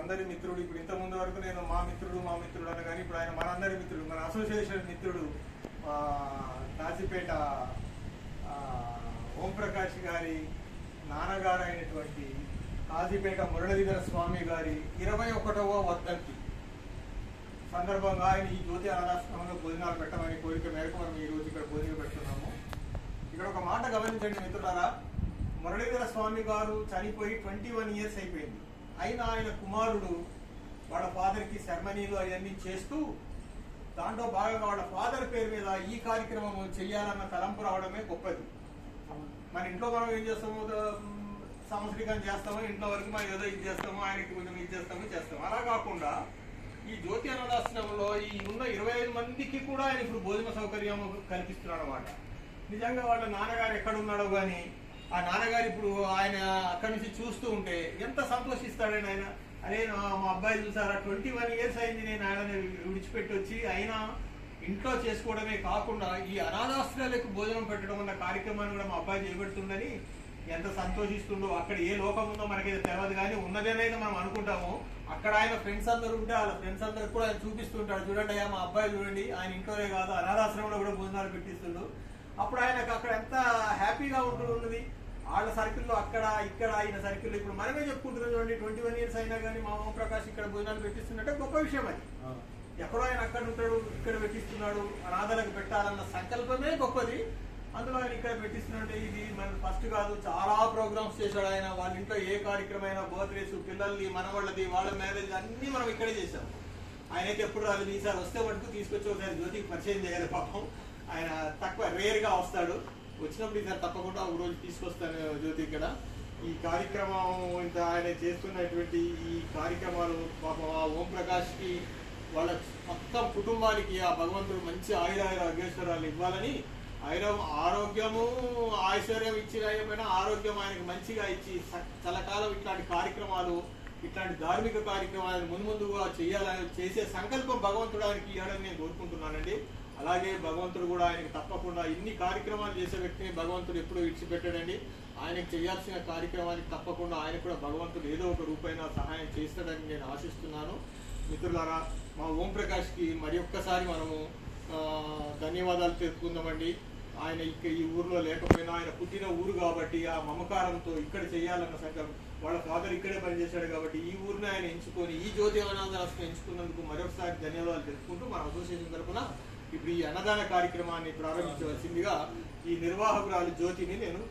మనందరి మిత్రుడు. ఇప్పుడు ఇంత ముందు వరకు నేను మా మిత్రుడు అని, కానీ ఇప్పుడు ఆయన మనందరి మిత్రుడు, మన అసోసియేషన్ మిత్రుడు, కాజీపేట ఓంప్రకాష్ గారి నాన్నగారు అయినటువంటి కాజీపేట మురళీధర స్వామి గారి 21వ వర్ధంతి సందర్భంగా ఆయన ఈ జ్యోతి అనాథాశ్రమంలో భోజనాలు పెట్టమని కోరిక మేరకు మనం ఈ రోజు ఇక్కడ భోజనం పెడుతున్నాము. ఇక్కడ ఒక మాట గమనించండి మిత్రులారా, మురళీధర స్వామి గారు చనిపోయి 21 ఇయర్స్ అయిపోయింది. అయినా ఆయన కుమారుడు వాళ్ళ ఫాదర్కి సెరమనీలు అవన్నీ చేస్తూ దాంట్లో భాగంగా వాళ్ళ ఫాదర్ పేరు మీద ఈ కార్యక్రమం చెయ్యాలన్న తలంపు రావడమే గొప్పది. మన ఇంట్లో మనం ఏం చేస్తాము, సంవత్సరీకం చేస్తాము, ఇంట్లో వరకు మనం ఏదో ఇది చేస్తాము, ఆయనకి కొంచెం ఇది చేస్తాము. అలా కాకుండా ఈ జ్యోతి అనాథాశ్రమంలో ఈ ఉన్న 25 మందికి కూడా ఆయన ఇప్పుడు భోజన సౌకర్యం కల్పిస్తున్నాడు అన్నమాట. నిజంగా వాళ్ళ నాన్నగారు ఎక్కడున్నాడో కానీ ఆ నాన్నగారు ఇప్పుడు ఆయన అక్కడి నుంచి చూస్తూ ఉంటే ఎంత సంతోషిస్తాడని ఆయన. అరే మా అబ్బాయి చూసారా, 21 ఇయర్స్ అయింది నేను ఆయనని విడిచిపెట్టి వచ్చి, అయినా ఇంట్లో చేసుకోవడమే కాకుండా ఈ అనాథాశ్రయాలకు భోజనం పెట్టడం అన్న కార్యక్రమాన్ని కూడా మా అబ్బాయి చేపడుతుందని ఎంత సంతోషిస్తుండో. అక్కడ ఏ లోకం ఉందో మనకైతే తెలియదు, కానీ ఉన్నదేనైతే మనం అనుకుంటాము. అక్కడ ఆయన ఫ్రెండ్స్ అందరూ ఉంటే వాళ్ళ ఫ్రెండ్స్ అందరికి కూడా ఆయన చూపిస్తుంటాడు, చూడండి అయ్యా మా అబ్బాయి చూడండి, ఆయన ఇంట్లోనే కాదు అనాథాశ్రమంలో కూడా భోజనాలు పెట్టిస్తుండు. అప్పుడు ఆయనకు అక్కడ ఎంత హ్యాపీగా ఉంటున్నది. వాళ్ళ సర్కిల్లో అక్కడ ఇక్కడ ఆయన సర్కిల్లో ఇప్పుడు మనమే చెప్పుకుంటున్నాం చూడండి, 21 ఇయర్స్ అయినా కానీ మా ఓంప్రకాష్ ఇక్కడ భోజనాలు పెట్టిస్తున్నట్టే గొప్ప విషయం అది. ఎక్కడో ఆయన అక్కడ ఉంటాడు, ఇక్కడ పెట్టిస్తున్నాడు, అనాథలకు పెట్టాలన్న సంకల్పమే గొప్పది. అందులో ఆయన ఇక్కడ పెట్టిస్తున్నట్టే ఇది మన ఫస్ట్ కాదు, చాలా ప్రోగ్రామ్స్ చేశాడు ఆయన. వాళ్ళ ఇంట్లో ఏ కార్యక్రమం అయినా, బర్త్డేస్, పిల్లల్ని, మనవాళ్ళది, వాళ్ళ మ్యారేజ్ అన్ని మనం ఇక్కడే చేశాం. ఆయనైతే ఎప్పుడు రాలేదు, ఈసారి వస్తే మటుకు తీసుకొచ్చి ఒకసారి జ్యోతికి పరిచయం చేయాలి. పాపం ఆయన తక్కువ రేర్గా వస్తాడు, వచ్చినప్పుడు ఈసారి తప్పకుండా ఒక రోజు తీసుకొస్తాను జ్యోతి ఇక్కడ. ఈ కార్యక్రమం ఇంత ఆయన చేస్తున్నటువంటి ఈ కార్యక్రమాలు పాపం ఆ ఓంప్రకాష్కి వాళ్ళ మొత్తం కుటుంబానికి ఆ భగవంతుడు మంచి ఆయురారోగ్యేశ్వరాలు ఇవ్వాలని, ఆరోగ్యము ఐశ్వర్యం ఇచ్చిపోయినా ఆరోగ్యం ఆయనకి మంచిగా ఇచ్చి చలకాలం ఇట్లాంటి కార్యక్రమాలు, ఇట్లాంటి ధార్మిక కార్యక్రమాలను ముందుగా చేసే సంకల్పం భగవంతుడు ఆయనకి ఇవ్వడం నేను కోరుకుంటున్నానండి. అలాగే భగవంతుడు కూడా ఆయనకి తప్పకుండా ఇన్ని కార్యక్రమాలు చేసే వ్యక్తిని భగవంతుడు ఎప్పుడూ విడిచిపెట్టాడండి. ఆయనకు చేయాల్సిన కార్యక్రమానికి తప్పకుండా ఆయన కూడా భగవంతుడు ఏదో ఒక రూపైనా సహాయం చేస్తాడని నేను ఆశిస్తున్నాను. మిత్రులారా, మా ఓంప్రకాష్కి మరి ఒక్కసారి మనము ధన్యవాదాలు తెలుపుకుందామండి. ఆయన ఇక్కడ ఈ ఊర్లో లేకపోయినా ఆయన పుట్టిన ఊరు కాబట్టి ఆ మమకారంతో ఇక్కడ చేయాలన్న సంకల్పం, వాళ్ళ ఫాదర్ ఇక్కడే పనిచేశాడు కాబట్టి ఈ ఊరిని ఆయన ఎంచుకొని ఈ జ్యోతి అనాథాశ్రమం ఎంచుకున్నందుకు మరొకసారి ధన్యవాదాలు తెలుపుకుంటూ మన అసోసియేషన్ తరఫున ఇప్పుడు ఈ అన్నదాన కార్యక్రమాన్ని ప్రారంభించవలసిందిగా ఈ నిర్వాహకురాలు జ్యోతిని నేను